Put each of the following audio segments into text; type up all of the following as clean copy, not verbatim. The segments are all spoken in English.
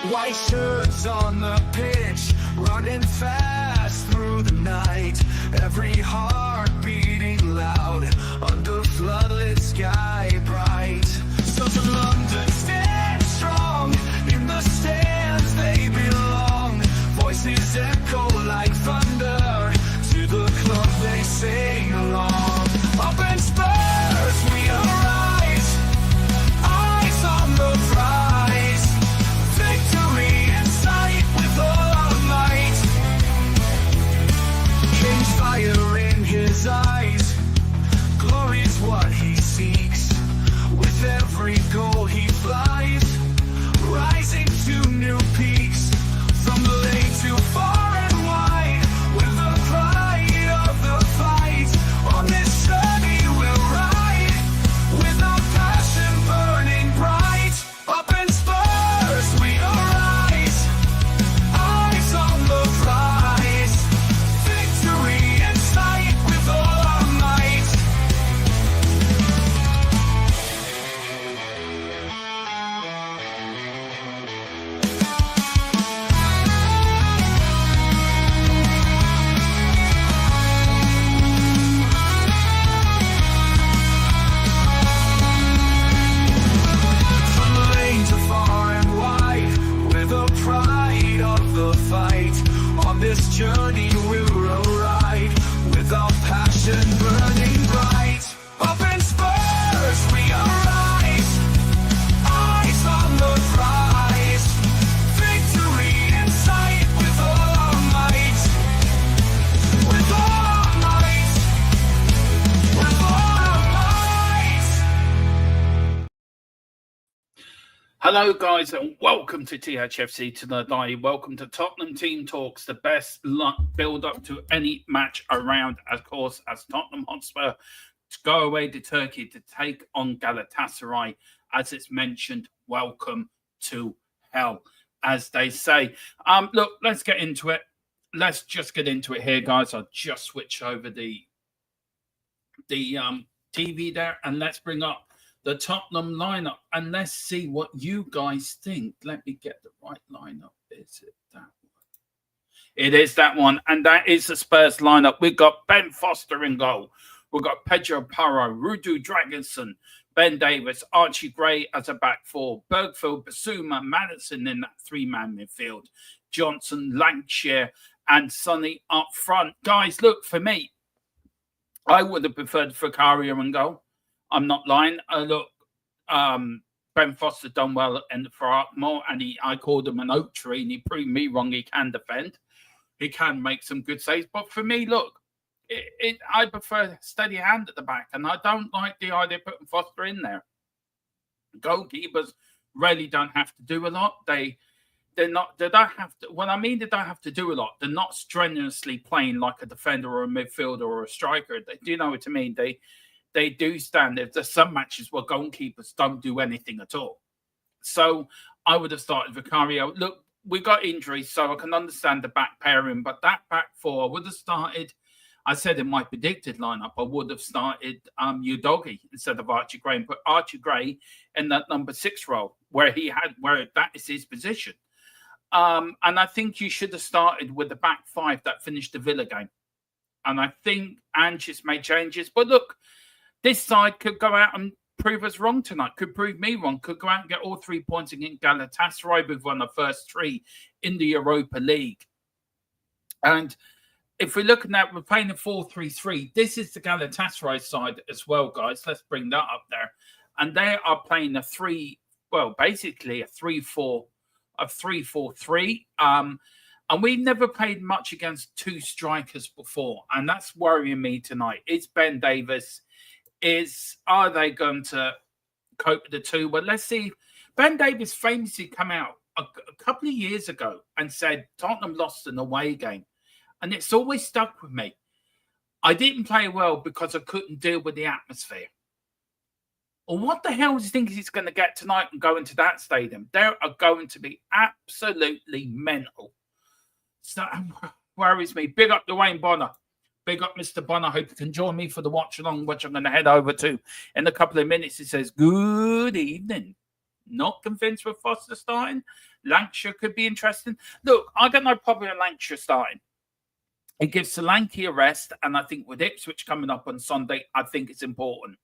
White shirts on the pitch, running fast through the night. Every heart beating loud under floodlit sky bright. So to London stand strong, in the stands they belong. Voices echo like thunder, to the club they sing along. Up in Spurs we arise, eyes on the prize. Victory in sight with all our might. King's fire in his eyes, glory's what he seeks. With every goal he flies, rising to new peaks. From the lane to far and wide, with the pride of the fight. On this journey we'll ride, with our passion burning bright. Up in Spurs we arise, eyes on the prize. Victory in sight with all our might. From the lane to far and wide, with the pride of the fight. On this journey we'll ride, with our passion burning bright. Up in Spurs we arise, eyes on the prize. Victory in sight with all our might. With all our might. With all our might. Hello, guys, and welcome to THFC Tonight. Welcome to Tottenham Team Talks, the best build up to any match around, of course, as Tottenham Hotspur to go away to Turkey to take on Galatasaray. As it's mentioned, welcome to hell, as they say. Look, let's get into it. Let's just get into it here, guys. I'll just switch over the TV there, and let's bring up the Tottenham lineup, and let's see what you guys think. Let me get the right lineup. Is it that one? It is that one, and that is the Spurs lineup. We've got Ben Foster in goal. We've got Pedro Porro, Rudu Dragonson, Ben Davies, Archie Gray as a back four, Bergfield, Basuma, Madison in that three-man midfield, Johnson, Lancashire, and Sonny up front. Guys, look, for me, I would have preferred Vicario in goal. I'm not lying. Look, Ben Foster done well for Arkmore, and I called him an oak tree, and he proved me wrong. He can defend. He can make some good saves. But for me, look, I prefer steady hand at the back, and I don't like the idea of putting Foster in there. Goalkeepers really don't have to do a lot. They don't have to. When I mean they don't have to do a lot, they're not strenuously playing like a defender or a midfielder or a striker. Do you know what I mean? They do stand. There's some matches where goalkeepers don't do anything at all. So I would have started Vicario. Look, we got injuries, so I can understand the back pairing, but that back four, I would have started. I said in my predicted lineup, I would have started Udogie instead of Archie Gray, and put Archie Gray in that number 6 role where that is his position. And I think you should have started with the back 5 that finished the Villa game. And I think Ange has made changes, but look. This side could go out and prove us wrong tonight, could prove me wrong, could go out and get all 3 points against Galatasaray. We've won the first 3 in the Europa League. And if we're looking at, we're playing a 4-3-3. This is the Galatasaray side as well, guys. Let's bring that up there. And they are playing basically a 3-4-3. And we've never played much against 2 strikers before. And that's worrying me tonight. It's Ben Davies. Are they going to cope with the 2? Well, let's see. Ben Davies famously came out a couple of years ago and said Tottenham lost an away game. And it's always stuck with me. I didn't play well because I couldn't deal with the atmosphere. Well, what the hell do you think he's going to get tonight and go into that stadium? They are going to be absolutely mental. So that worries me. Big up Dwayne Bonner. Big up Mr. Bonner. Hope you can join me for the watch along, which I'm going to head over to in a couple of minutes. He says, good evening. Not convinced with Foster starting. Lancashire could be interesting. Look, I got no problem with Lancashire starting. It gives Solanke a rest, and I think with Ipswich coming up on Sunday, I think it's important.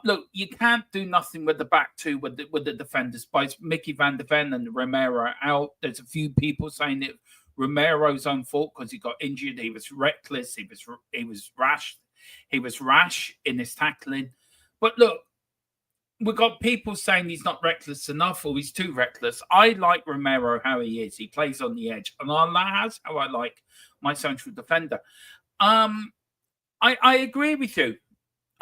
Look, you can't do nothing with the back two with the defenders. Both Mickey van der Ven and Romero out. There's a few people saying it Romero's own fault because he got injured. He was reckless. He was rash. He was rash in his tackling. But look, we've got people saying he's not reckless enough or he's too reckless. I like Romero how he is. He plays on the edge, and that's how I like my central defender. I agree with you.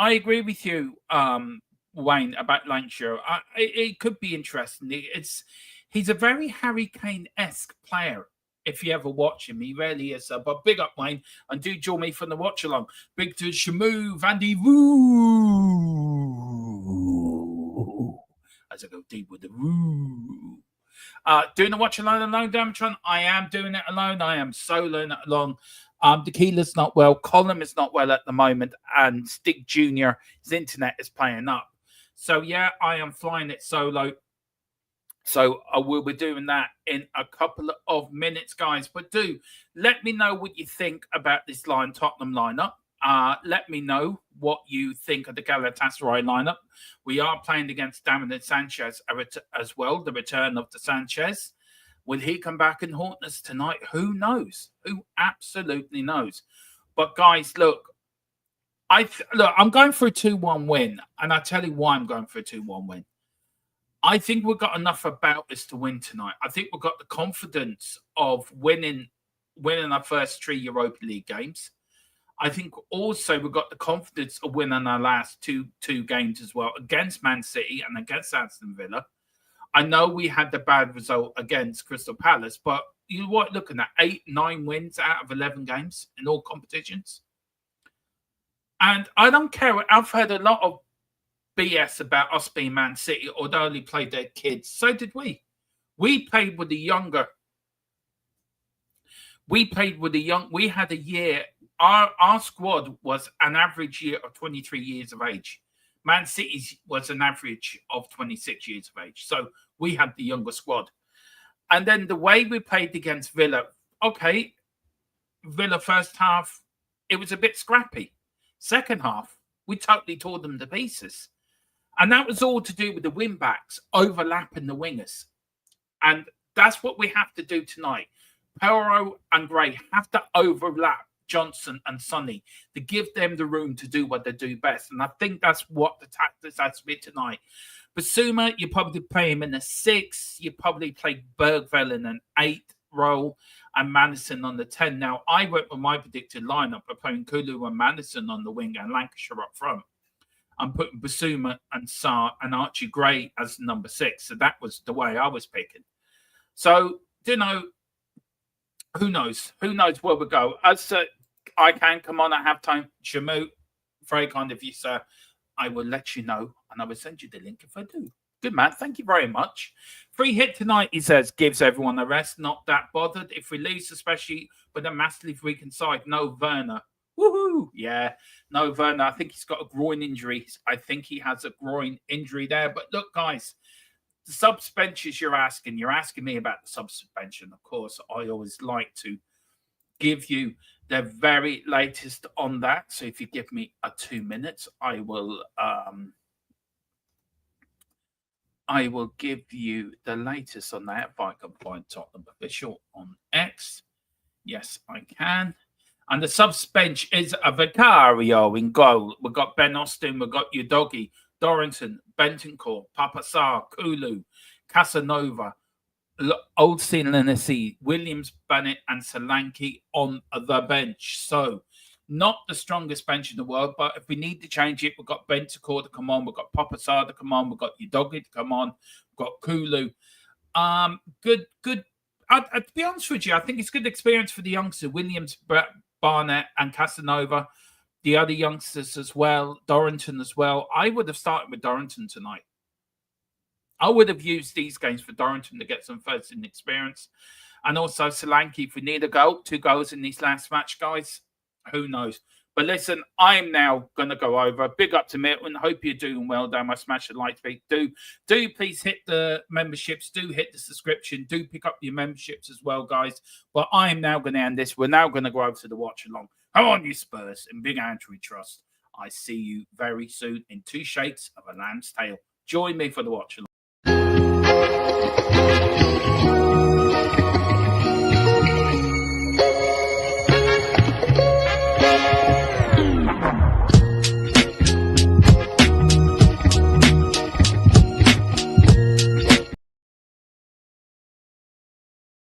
I agree with you, Wayne, about Lancashire. It could be interesting. He's a very Harry Kane-esque player. If you ever watch him, he really is. But big up, Wayne, and do join me from the watch along. Big to Shamu, Vandy Woo. As I go deep with the woo. Doing the watch alone, Damatron. I am doing it alone. I am soloing it along. Tequila's not well. Colin is not well at the moment. And Stig Jr., his internet is playing up. So, yeah, I am flying it solo. So I will be doing that in a couple of minutes, guys. But do let me know what you think about this Tottenham lineup. Let me know what you think of the Galatasaray lineup. We are playing against David Sanchez as well, the return of the Sanchez. Will he come back and haunt us tonight? Who knows? Who absolutely knows? But, guys, look, I'm going for a 2-1 win. And I'll tell you why I'm going for a 2-1 win. I think we've got enough about this to win tonight. I think we've got the confidence of winning our first 3 Europa League games. I think also we've got the confidence of winning our last two games as well against Man City and against Aston Villa. I know we had the bad result against Crystal Palace, but you know what? Looking at 8-9 wins out of 11 games in all competitions. And I don't care. I've heard a lot of BS about us being Man City, or they only played their kids. So did we. We played with the younger. We had a year. Our squad was an average year of 23 years of age. Man City's was an average of 26 years of age. So we had the younger squad. And then the way we played against Villa, okay, Villa first half, it was a bit scrappy. Second half, we totally tore them to pieces. And that was all to do with the wing-backs overlapping the wingers. And that's what we have to do tonight. Perot and Gray have to overlap Johnson and Sonny to give them the room to do what they do best. And I think that's what the tactics has to be tonight. Basuma, you probably play him in a 6. You probably play Bergveld in an 8 role and Madison on the 10. Now, I went with my predicted lineup of playing Kulu and Madison on the wing and Lancashire up front. I'm putting Basuma and Sarr and Archie Gray as number 6. So that was the way I was picking. So, who knows? Who knows where we go? As I can come on at halftime. Shamu, very kind of you, sir. I will let you know, and I will send you the link if I do. Good man. Thank you very much. Free hit tonight, he says, gives everyone a rest. Not that bothered. If we lose, especially with a massively weakened side, no Werner. Woohoo! Yeah, no, Werner. I think he's got a groin injury. I think he has a groin injury there. But look, guys, the suspensions you're asking me about the suspension. Of course, I always like to give you the very latest on that. So if you give me 2 minutes, I will give you the latest on that. If I can find Tottenham Official on X. Yes, I can. And the suspension is a Vicario in goal. We've got Ben Austin, we've got Udogi, Dorrington, Bentancur, Papasar, Kulu, Casanova, Old Linessy, Williams, Bennett, and Solanke on the bench. So, not the strongest bench in the world, but if we need to change it, we've got Bentancur to come on, we've got Papasar to come on, we've got Udogi to come on, we've got Kulu. Good. To be honest with you, I think it's good experience for the youngsters, Williams, Barnett, and Casanova. The other youngsters as well, Dorrington as well. I would have started with Dorrington tonight. I would have used these games for Dorrington to get some first-in experience. And also Solanke, if we need a goal, 2 goals in this last match, guys, who knows? But listen, I'm now going to go over. Big up to Milton. Hope you're doing well down my Smash and Like feed. Do please hit the memberships. Do hit the subscription. Do pick up your memberships as well, guys. But I am now going to end this. We're now going to go over to the watch along. Come on, you Spurs. And Big Andrew Trust. I see you very soon in 2 shakes of a lamb's tail. Join me for the watch along.